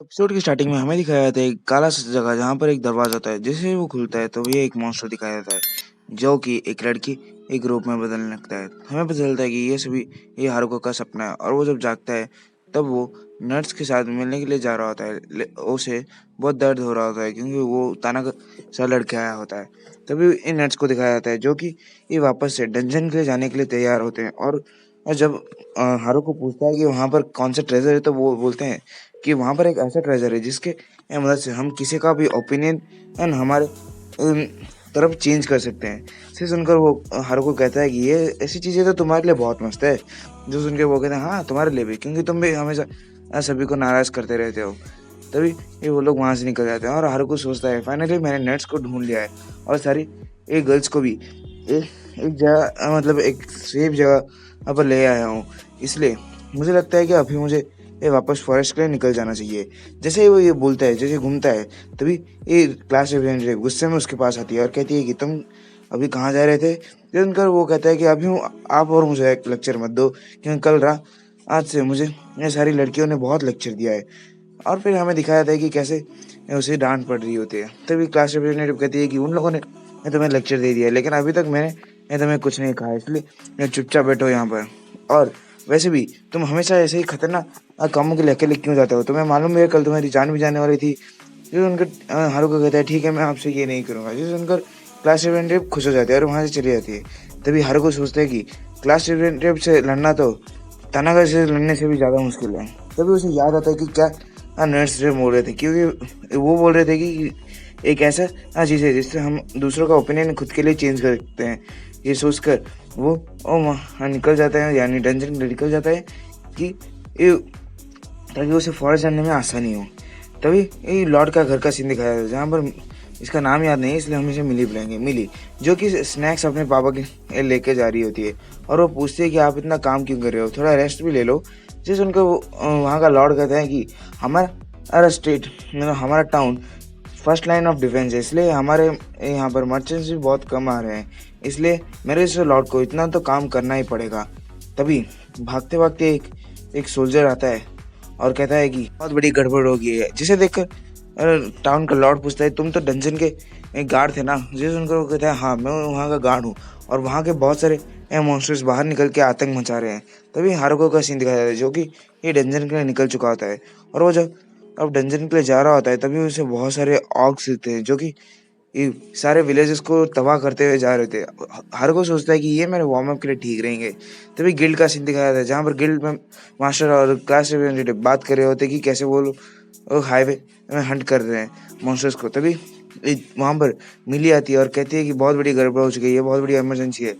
Episode की starting में हमें दिखाया जाता है एक काला सा जगह जहाँ पर एक दरवाजा होता है। जैसे ही वो खुलता है तो ये एक मॉन्स्टर दिखाया जाता है जो कि एक लड़की एक रूप में बदलने लगता है। हमें पता चलता है कि ये हारुको का सपना है और वो जब जागता है तब वो नर्स के साथ मिलने के लिए जा रहा होता है। उसे बहुत दर्द हो रहा होता है क्योंकि वो ताना सा लड़के आया होता है। तभी इन नर्स को दिखाया जाता है जो कि ये वापस से डंजन के लिए जाने के लिए तैयार होते हैं। और जब हारुको पूछता है कि वहाँ पर कौन सा ट्रेजर है तो वो बोलते हैं कि वहाँ पर एक ऐसा ट्रेजर है जिसके मदद से हम किसी का भी ओपिनियन एंड हमारे तरफ चेंज कर सकते हैं। इसे सुनकर वो हारुको कहता है कि ये ऐसी चीज़ें तो तुम्हारे लिए बहुत मस्त है। जो सुन के वो कहते हैं हाँ तुम्हारे लिए भी, क्योंकि तुम भी हमेशा सभी को नाराज़ करते रहते हो। तभी ये वो लोग वहाँ से निकल जाते हैं और हारुको सोचता है फाइनली मैंने नट्स को ढूंढ लिया है और सारी एक गर्ल्स को भी एक एक जगह मतलब एक सेफ जगह पर ले आया हूँ। इसलिए मुझे लगता है कि अभी मुझे ये वापस फॉरेस्ट के लिए निकल जाना चाहिए। जैसे ही वो ये बोलता है, जैसे घूमता है, तभी ये क्लास रिप्रेजेंटेटिव गुस्से में उसके पास आती है और कहती है कि तुम अभी कहाँ जा रहे थे। ये सुनकर वो कहता है कि अभी आप और मुझे एक लेक्चर मत दो, क्योंकि आज से मुझे ये सारी लड़कियों ने बहुत लेक्चर दिया है। और फिर हमें दिखाया जाता है कि कैसे उसे डांट पड़ रही होती है। तभी क्लास रिप्रेजेंटेटिव कहती है कि उन लोगों ने तुम्हें लेक्चर दे दिया है, लेकिन अभी तक मैंने तुम्हें कुछ नहीं कहा, इसलिए चुपचाप बैठो यहाँ पर। और वैसे भी तुम हमेशा ऐसे ही खतरनाक कामों के लिए अकेले क्यों जाते हो? तुम्हें मालूम है कल तुम्हारी जान भी जाने वाली थी। फिर उनका हारुको कहता है ठीक है मैं आपसे ये नहीं करूँगा। जिसे सुनकर क्लास रिप्रेजेंटेटिव खुश हो जाती है और वहाँ से चली जाती है। तभी हारुको सोचता है कि क्लास रिप्रेजेंटेटिव से लड़ना तो तानागा से लड़ने से भी ज़्यादा मुश्किल है। तभी उसे याद आता है कि क्या नर्स बोल रहे थे, क्योंकि वो बोल रहे थे कि एक ऐसा चीज़ है जिससे हम दूसरों का ओपिनियन खुद के लिए चेंज कर सकते हैं। ये सोचकर वो वहाँ निकल जाता है, यानी डंजन निकल जाता है कि ये ताकि उसे फॉरेस्ट जाने में आसानी हो। तभी ये लॉर्ड का घर का सीन दिखाया है जहाँ पर इसका नाम याद नहीं है इसलिए हम इसे मिली बुलाएंगे। मिली जो कि स्नैक्स अपने पापा के लेके जा रही होती है और वो पूछती है कि आप इतना काम क्यों कर रहे हो, थोड़ा रेस्ट भी ले लो। जिस उनका वहाँ का लॉर्ड कहता है कि हमारा स्टेट मतलब हमारा town first line of defence है, इसलिए हमारे यहाँ पर मर्चेंट्स भी बहुत कम आ रहे हैं, इसलिए मेरे से लॉर्ड को इतना तो काम करना ही पड़ेगा। तभी भागते भागते एक सोल्जर आता है और कहता है कि बहुत बड़ी गड़बड़ हो गई है। जिसे देखकर टाउन का लॉर्ड पूछता है तुम तो डंजन के गार्ड थे ना? जिसे सुनकर वो कहता है हाँ मैं वहाँ का गार्ड हूँ और वहाँ के बहुत सारे मॉन्स्टर्स बाहर निकल के आतंक मचा रहे हैं। तभी हारुको का सीन दिखाया जाता है जो कि ये डंजन के लिए निकल चुका होता है और वो जब अब डंजन के लिए जा रहा होता है तभी उसे बहुत सारे ऑर्क्स दिखते हैं जो कि ये सारे विलेजेस को तबाह करते हुए जा रहे थे। हारुको सोचता है कि ये मेरे वार्म अप के लिए ठीक रहेंगे। तभी गिल्ड का सीन दिखाया जाता है जहाँ पर गिल्ड में मास्टर और क्लास रिप्रेजेंटेटिव बात कर रहे होते कि कैसे वो लोग हाईवे में हंट कर रहे हैं मॉन्स्टर्स को। तभी वहाँ पर मिली आती है और कहती है कि बहुत बड़ी गड़बड़ हो चुकी है, ये बहुत बड़ी इमरजेंसी है।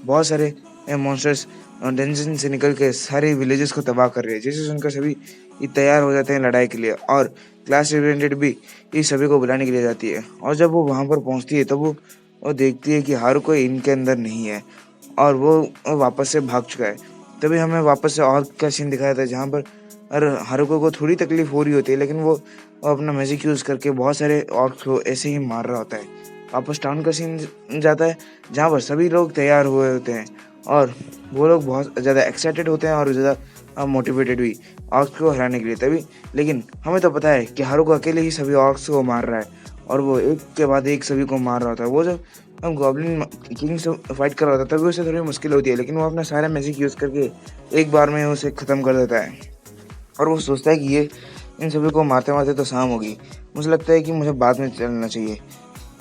बहुत सारे मॉन्स्टर्स डंजन से निकल के सारे विलेजेस को तबाह कर रहे हैं। जिसे सुनकर सभी ये तैयार हो जाते हैं लड़ाई के लिए और क्लास रिप्रेजेंटेटिव भी इस सभी को बुलाने के लिए जाती है। और जब वो वहाँ पर पहुँचती है तब वो देखती है कि हारुको इनके अंदर नहीं है और वो वापस से भाग चुका है। तभी हमें वापस से और का सीन दिखाया था जहाँ पर हारुको को थोड़ी तकलीफ हो रही होती है, लेकिन वो अपना मैजिक यूज़ करके बहुत सारे ऑर्क्स को ऐसे ही मार रहा होता है। वापस टाउन का सीन जाता है जहाँ पर सभी लोग तैयार हुए होते हैं और वो लोग बहुत ज़्यादा एक्साइटेड होते हैं और ज़्यादा मोटिवेटेड भी ऑर्क्स को हराने के लिए। तभी लेकिन हमें तो पता है कि हारुको अकेले ही सभी ऑर्क्स को मार रहा है और वो एक के बाद एक सभी को मार रहा होता है। वो जब गॉब्लिन किंग से फाइट कर रहा होता है तभी उसे थोड़ी मुश्किल होती है, लेकिन वो अपना सारा मैजिक यूज़ करके एक बार में उसे ख़त्म कर देता है और वो सोचता है कि ये इन सभी को मारते मारते तो शाम होगी। मुझे लगता है कि मुझे बाद में चलना चाहिए।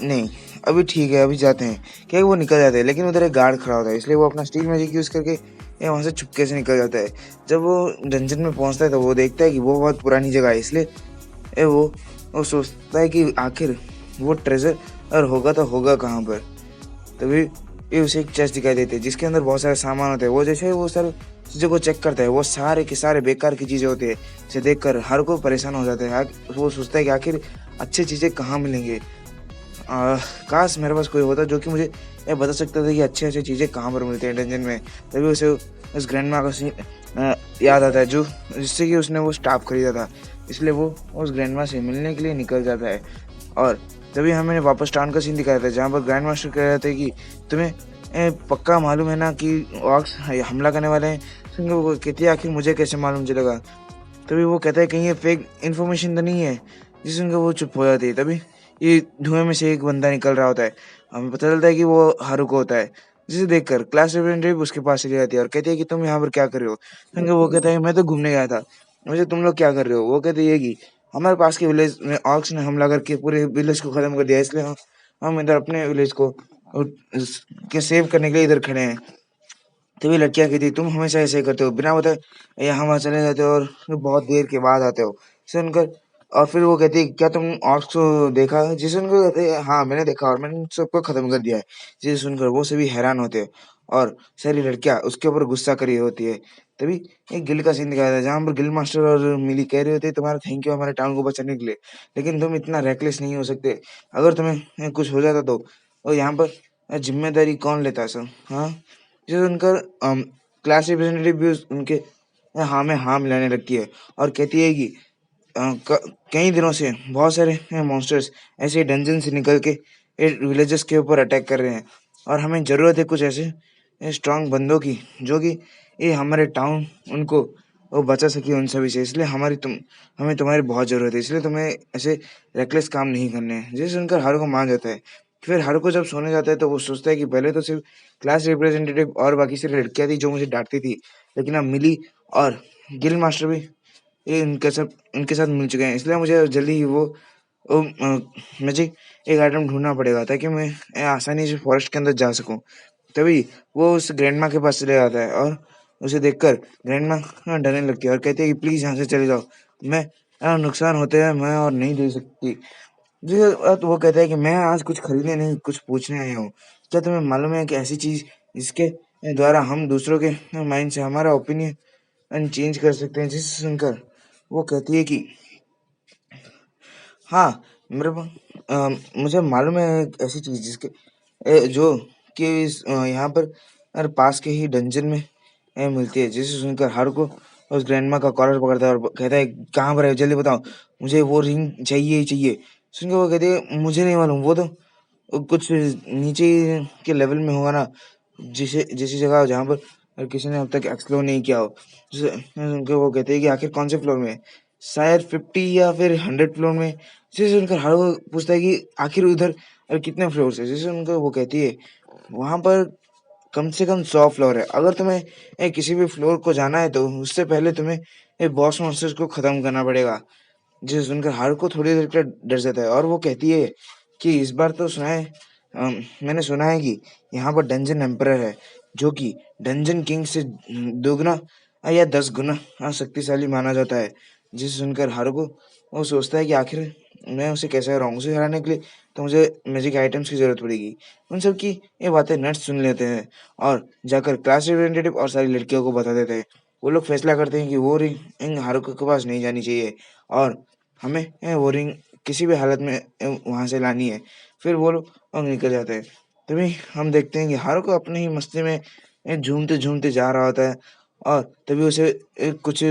नहीं अभी ठीक है, अभी जाते हैं। क्या वो निकल जाते हैं, लेकिन उधर एक गार्ड खड़ा होता है इसलिए वो अपना स्टील मैजिक यूज़ करके वहाँ से चुपके से निकल जाता है। जब वो डंजन में पहुँचता है तो वो देखता है कि वो बहुत पुरानी जगह है, इसलिए वो सोचता है कि आखिर वो ट्रेजर और होगा तो होगा कहाँ पर। तभी ये उसे एक चेस्ट दिखाई देती है जिसके अंदर बहुत सारे सामान होते हैं। वो जैसे वो सारे चीज़ों को चेक करता है वो सारे के सारे बेकार की चीज़ें होती है। इसे देखकर हर कोई परेशान हो जाता है। वो सोचता है कि आखिर अच्छी चीज़ें कहाँ मिलेंगे। काश मेरे पास कोई होता जो कि मुझे ये बता सकता था कि अच्छी अच्छी चीज़ें कहाँ पर मिलती हैं डंजन में। तभी उसे उस ग्रैंडमा का सीन याद आता है जो जिससे कि उसने वो स्टाफ खरीदा था, इसलिए वो उस ग्रैंडमा से मिलने के लिए निकल जाता है। और तभी हमें वापस टाउन का सीन दिखाया था जहाँ पर ग्रैंड मास्टर कह रहे थे कि तुम्हें पक्का मालूम है ना कि ऑर्क्स हमला करने वाले हैं। वो कहती है आखिर मुझे कैसे मालूम चलेगा। तभी वो कहता है कहीं ये फेक इन्फॉर्मेशन तो नहीं है, जिससे उनका वो चुप हो जाती है। तभी ये धुएं में से एक बंदा निकल रहा होता है, हमें पता चलता है कि वो हारुको होता है, जिसे देखकर क्लास रिप्रेजेंटेटिव उसके पास चली जाती है और कहती है कि तुम यहाँ पर क्या कर रहे हो। क्योंकि वो कहता है मैं तो घूमने गया था, मुझे तुम लोग क्या कर रहे हो। वो कहते है कि हमारे पास के विलेज में ऑक्स ने हमला करके पूरे विलेज को खत्म कर दिया, इसलिए हम इधर अपने विलेज को के सेव करने के लिए इधर खड़े हैं। तभी लड़कियां कहती तुम हमेशा ऐसे ही करते हो, बिना बताए यहाँ वहाँ चले जाते हो और फिर बहुत देर के बाद आते हो। सुनकर और फिर वो कहती है क्या तुम ऑर्क्स को देखा है? जिसे सुनकर कहते हैं हाँ मैंने देखा और मैंने उन सबको खत्म कर दिया है। जिसे सुनकर वो सभी हैरान होते हैं और सारी लड़कियां उसके ऊपर गुस्सा करी होती है। तभी एक गिल का सीन दिखाया था जहाँ पर गिल मास्टर और मिली कह रहे होते हैं तुम्हारा थैंक यू हमारे टाउन को बचाने के लिए, लेकिन तुम इतना रेकलेस नहीं हो सकते। अगर तुम्हें कुछ हो जाता तो और यहाँ पर जिम्मेदारी कौन लेता सर? हाँ, जो उनका क्लास रिप्रेजेंटेटिव भी उनके हाँ में हाँ मिलाने लगती है और कहती है कि कई दिनों से बहुत सारे मॉन्स्टर्स ऐसे डंजन से निकल के विलेजेस के ऊपर अटैक कर रहे हैं और हमें ज़रूरत है कुछ ऐसे स्ट्रांग बंदों की जो कि ये हमारे टाउन उनको वो बचा सके उन सभी से। इसलिए हमें तुम्हारी बहुत ज़रूरत है, इसलिए तुम्हें ऐसे रेकलेस काम नहीं करने हैं। जिसे सुनकर हारू को मान जाता है। फिर हारू जब सोने जाता है तो वो सोचता है कि पहले तो सिर्फ क्लास रिप्रेजेंटेटिव और बाकी सारी लड़कियां थी जो मुझे डांटती थी, लेकिन अब मिली और गिल मास्टर भी ये उनके साथ मिल चुके हैं। इसलिए मुझे जल्दी ही मुझे एक आइटम ढूंढना पड़ेगा ताकि मैं आसानी से फॉरेस्ट के अंदर जा सकूं। तभी वो उस ग्रैंडमा के पास चले जाता है और उसे देखकर ग्रैंडमा डरने लगती है और कहती है कि प्लीज यहाँ से चले जाओ, मैं नुकसान होते हैं मैं और नहीं दे सकती। तो वो कहता है कि मैं आज कुछ खरीदने नहीं कुछ पूछने आया हूँ। क्या तुम्हें मालूम है कि ऐसी चीज जिसके द्वारा हम दूसरों के माइंड से हमारा ओपिनियन चेंज कर सकते हैं। जिसे सुनकर वो कहती है कि हाँ, मुझे मालूम है एक ऐसी चीज जिसके जो कि यहाँ पर पास के ही डंजन में मिलती है। जिसे सुनकर हर को उस ग्रैंडमा का कॉलर पकड़ता है और कहता है कहाँ पर है जल्दी बताओ, मुझे वो रिंग चाहिए ही चाहिए। सुनकर वो कहती है मुझे नहीं मालूम, वो तो कुछ नीचे के लेवल में होगा ना, जिसे जिसी जगह जहाँ पर किसी ने अब तक एक्सप्लोर नहीं किया हो। उनको वो कहते हैं कि आखिर कौन से फ्लोर में है? शायद 50 या फिर 100 फ्लोर में। जिसे सुनकर हर वो पूछता है कि आखिर उधर कितने फ्लोर है। जिसे उनको वो कहती है वहां पर कम से कम 100 फ्लोर है। अगर तुम्हें किसी भी फ्लोर को जाना है तो उससे पहले तुम्हें बॉस मॉन्स्टर्स को खत्म करना पड़ेगा। जिसे सुनकर हारुको थोड़ी देर के लिए डर जाता है और वो कहती है कि इस बार तो मैंने सुना है कि यहाँ पर डंजन एम्परर है जो कि डंजन किंग से दोगुना या 10 गुना शक्तिशाली माना जाता है। जिसे सुनकर हारुको वो सोचता है कि आखिर मैं उसे कैसे हराऊं। उसे हराने के लिए तो मुझे मैजिक आइटम्स की जरूरत पड़ेगी। उन सब की ये बातें नट्स सुन लेते हैं और जाकर क्लास रिप्रेजेंटेटिव और सारी लड़कियों को बता देते हैं। वो लोग फैसला करते हैं कि वो रिंग हारुको के पास नहीं जानी चाहिए और हमें वो रिंग किसी भी हालत में वहां से लानी है। फिर वो लोग निकल जाते हैं। तभी हम देखते हैं कि हारुको अपने ही मस्ती में झूमते झूमते जा रहा होता है और तभी उसे कुछ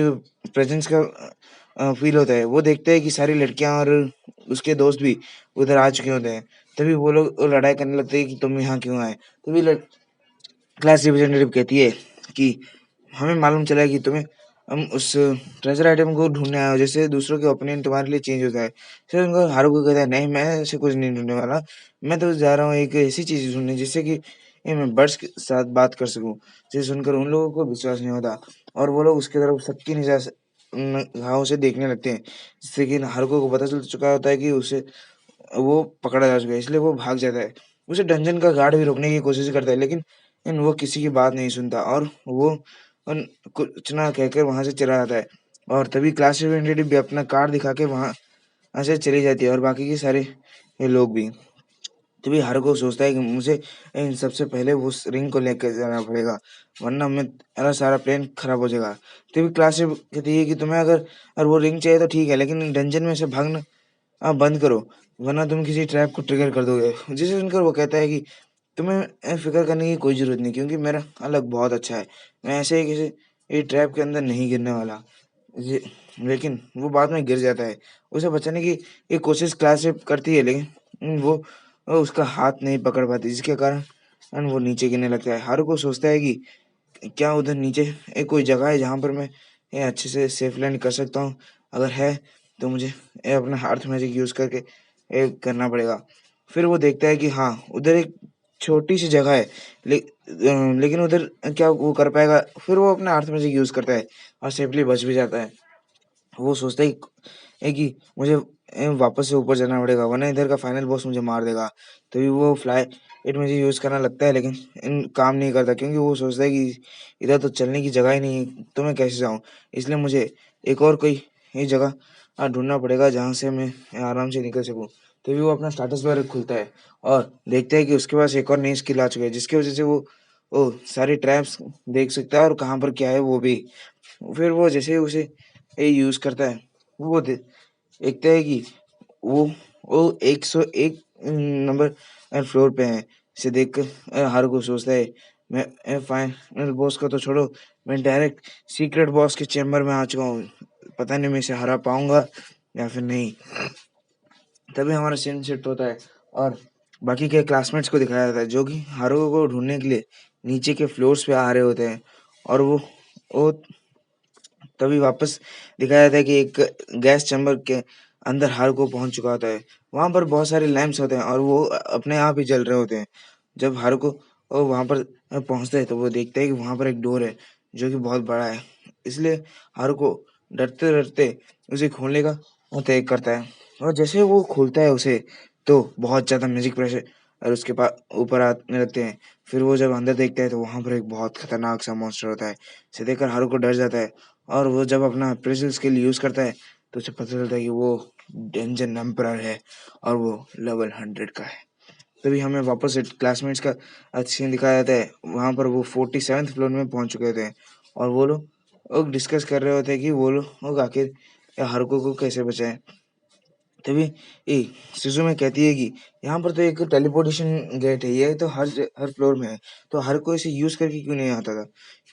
प्रेजेंस का फील होता है। वो देखते हैं कि सारी लड़कियां और उसके दोस्त भी उधर आ चुके होते हैं। तभी वो लोग लड़ाई करने लगते हैं कि तुम यहाँ क्यों आए। तभी क्लास रिप्रेजेंटेटिव कहती है कि हमें मालूम चला है कि हम उस ट्रेजर आइटम को ढूंढने आए हो जैसे दूसरों के ओपिनियन तुम्हारे लिए चेंज होता है। फिर उनको हारुको कहता है नहीं मैं ऐसे कुछ नहीं ढूंढने वाला, मैं तो जा रहा हूँ एक ऐसी चीज ढूंढने जिससे कि मैं बर्ड्स के साथ बात कर सकूं। जिसे सुनकर उन लोगों को विश्वास नहीं होता और वो लोग उसकी तरफ सबकी निगाहों से देखने लगते हैं, जिससे कि हारुको को पता चल चुका होता है कि उसे वो पकड़ा जा चुका है। इसलिए वो भाग जाता है। उसे डंजन का गार्ड भी रोकने की कोशिश करता है, लेकिन वो किसी की बात नहीं सुनता और वो कुछ ना कहकर वहां से चला जाता है। और तभी क्लास रिप्रेजेंटेटिव भी अपना कार्ड दिखा के वहां से चली जाती है और बाकी के सारे ये लोग भी। तभी हारुको सोचता है कि मुझे इन सबसे पहले उस रिंग को लेकर जाना पड़ेगा, वरना मेरा सारा प्लान खराब हो जाएगा। तभी क्लास कहती है कि तुम्हें अगर वो रिंग चाहिए तो ठीक है, लेकिन डंजन में से भागना बंद करो, वरना तुम किसी ट्रैप को ट्रिगर कर दोगे। जिसे सुनकर वो कहता है कि तुम्हें फिक्र करने की कोई जरूरत नहीं, क्योंकि मेरा अलग बहुत अच्छा है, मैं ऐसे ही किसी ये ट्रैप के अंदर नहीं गिरने वाला। ये लेकिन वो बाद में गिर जाता है। उसे बचाने की एक कोशिश क्लास से करती है, लेकिन वो उसका हाथ नहीं पकड़ पाती, जिसके कारण वो नीचे गिरने लगता है। हारुको सोचता है कि क्या उधर नीचे एक कोई जगह है जहाँ पर मैं ये अच्छे से सेफ लैंड कर सकता हूँ। अगर है तो मुझे ये अपना अर्थ मैजिक यूज़ करके ये करना पड़ेगा। फिर वो देखता है कि हाँ, उधर एक छोटी-सी जगह है, लेकिन उधर क्या वो कर पाएगा? फिर वो अपना अर्थ मैजिक यूज़ करता है और सेफली बच भी जाता है। वो सोचता है कि मुझे वापस से ऊपर जाना पड़ेगा, वरना इधर का फाइनल बॉस मुझे मार देगा। तभी वो फ्लाई इट मुझे यूज़ करना लगता है, लेकिन काम नहीं करता, क्योंकि वो सोचता है कि इधर तो चलने की जगह ही नहीं है, तो मैं कैसे जाऊँ? इसलिए मुझे एक और कोई ये जगह ढूँढना पड़ेगा जहाँ से मैं आराम से निकल सकूँ। तभी वो अपना स्टेटस बार खुलता है और देखता है कि उसके पास एक और नई स्किल आ चुकी है, जिसकी वज़ह से वो सारी ट्रैप्स देख सकता है और कहाँ पर क्या है वो भी। फिर वो जैसे ही उसे ये यूज़ करता है, वो देखता है कि वो वो 101 नंबर फ्लोर पे है। इसे देखकर हारुको सोचता है, मैं फाइनल बॉस को तो छोड़ो, मैं डायरेक्ट सीक्रेट बॉस के चैम्बर में आ चुका हूँ। पता नहीं मैं इसे हरा पाऊँगा या फिर नहीं। तभी हमारा सीन शिफ्ट होता है और बाकी के क्लासमेट्स को दिखाया जाता है, जो कि हारुको को ढूँढने के लिए नीचे के फ्लोर्स पे आ रहे होते हैं और वो तभी वापस दिखाया जाता है कि एक गैस चैम्बर के अंदर हारुको पहुंच चुका होता है। वहां पर बहुत सारे लैंप्स होते हैं और वो अपने आप ही जल रहे होते हैं। जब हारुको वो वहां पर पहुंचता है तो वो देखता है कि वहां पर एक डोर है, जो कि बहुत बड़ा है। इसलिए हारुको डरते डरते उसे खोलने का तय करता है और जैसे वो खोलता है उसे, तो बहुत ज्यादा म्यूजिक प्रेशर और उसके पास ऊपर आने लगते हैं। फिर वो जब अंदर देखता है तो वहां पर एक बहुत खतरनाक सा मॉन्स्टर होता है। इसे देखकर हारुको डर जाता है और वो जब अपना अप्रेज़ल स्किल यूज़ करता है, तो उसे पता चलता है कि वो डेंजन एम्परर है और वो लेवल 100 का है। तभी हमें वापस से क्लासमेट्स का सीन दिखाया जाता है। वहाँ पर वो 47th फ्लोर में पहुँच चुके थे और वो लोग डिस्कस कर रहे होते हैं कि वो लोग आखिर हारुको को कैसे बचाएँ। तभी ए सुजुमे कहती है कि यहाँ पर तो एक टेलीपोर्टेशन गेट है, ये तो हर फ्लोर में है, तो हर कोई इसे यूज़ करके क्यों नहीं आता था?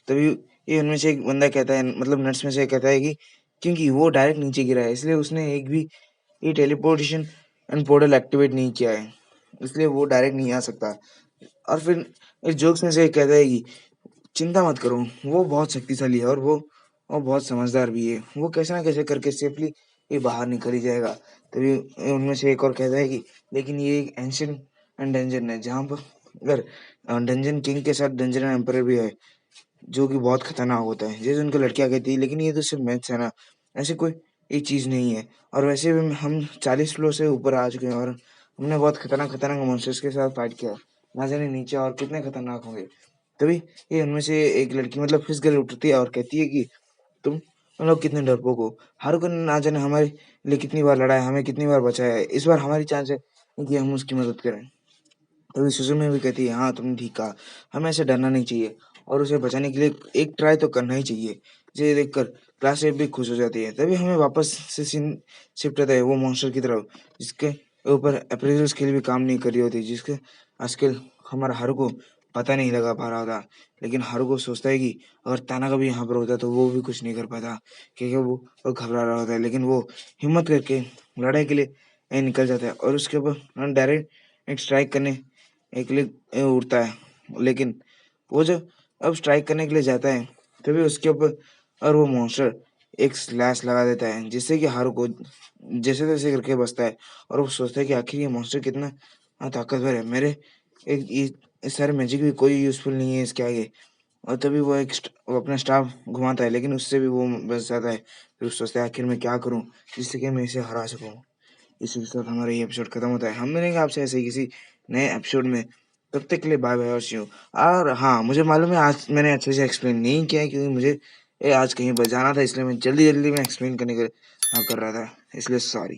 तभी ये उनमें से एक बंदा कहता है, मतलब नट्स में से एक कहता है कि क्योंकि वो डायरेक्ट नीचे गिरा है, इसलिए उसने एक भी ये टेलीपोर्टेशन एंड पोर्टल एक्टिवेट नहीं किया है, इसलिए वो डायरेक्ट नहीं आ सकता। और फिर इस जोक्स में से एक कहता है कि चिंता मत करो, वो बहुत शक्तिशाली है और वो बहुत समझदार भी है। वो कैसे ना कैसे करके सेफ़ली ये बाहर निकल ही जाएगा। तभी उनमें से एक और कहता है कि लेकिन ये एक एंशिएंट डंजन है, जहाँ पर अगर डंजन किंग के साथ डंजन एम्परर भी है, जो कि बहुत खतरनाक होता है। जैसे उनको लड़कियाँ कहती है, लेकिन ये तो सिर्फ़ मैथ्स है ना, ऐसी कोई एक चीज़ नहीं है। और वैसे भी हम 40 फ्लोर से ऊपर आ चुके हैं और हमने बहुत खतरनाक-खतरनाक मॉन्स्टर्स के साथ फाइट किया है। ना जाने नीचे और कितने खतरनाक होंगे। तभी ये उनमें से एक लड़की मतलब फिसकर उठती है और कहती है कि तुम लोग कितने डरपोक हो। हारुका ने ना जाने हमारे लिए कितनी बार लड़ा है, हमें कितनी बार बचाया है। इस बार हमारी चांस है कि हम उसकी मदद करें। तभी सुज़ुमी भी कहती है, हाँ, तुमने ठीक कहा, हमें ऐसे डरना नहीं चाहिए और उसे बचाने के लिए एक ट्राई तो करना ही चाहिए। ये देखकर क्लास रेप भी खुश हो जाती है। तभी हमें वापस से सीन शिफ्ट होता है वो मॉन्स्टर की तरफ, जिसके ऊपर अप्रेज़ल स्किल भी काम नहीं कर रही होती, जिसके स्किल हमारा हारुको पता नहीं लगा पा रहा था। लेकिन हारुको सोचता है कि अगर तानागा भी यहाँ पर होता तो वो भी कुछ नहीं कर पाता, क्योंकि वो घबरा रहा होता है। लेकिन वो हिम्मत करके लड़ाई के लिए निकल जाता है और उसके ऊपर डायरेक्ट एक स्ट्राइक करने एक लिए उड़ता है। लेकिन वो जब अब स्ट्राइक करने के लिए जाता है, तभी उसके ऊपर और वो मॉन्स्टर एक स्लैश लगा देता है, जिससे कि हारुको जैसे-तैसे करके बचता है और वो सोचता है कि आखिर ये मॉन्स्टर कितना ताकतवर है। मेरे एक इस सारे मैजिक भी कोई यूज़फुल नहीं है इसके आगे। और तभी वो अपना स्टाफ घुमाता है, लेकिन उससे भी वो बच जाता है। फिर वो सोचता है आखिर मैं क्या करूँ जिससे कि मैं इसे हरा सकूँ। इसी के साथ हमारा ये एपिसोड खत्म होता है। हम मिलेंगे आपसे ऐसे ही किसी नए एपिसोड में। तब तक के लिए बाय बाय और सी यू। और हाँ, मुझे मालूम है आज मैंने अच्छे से एक्सप्लेन नहीं किया है, क्योंकि मुझे आज कहीं पर जाना था, इसलिए मैं जल्दी-जल्दी में एक्सप्लेन करने का कर रहा था। इसलिए सॉरी।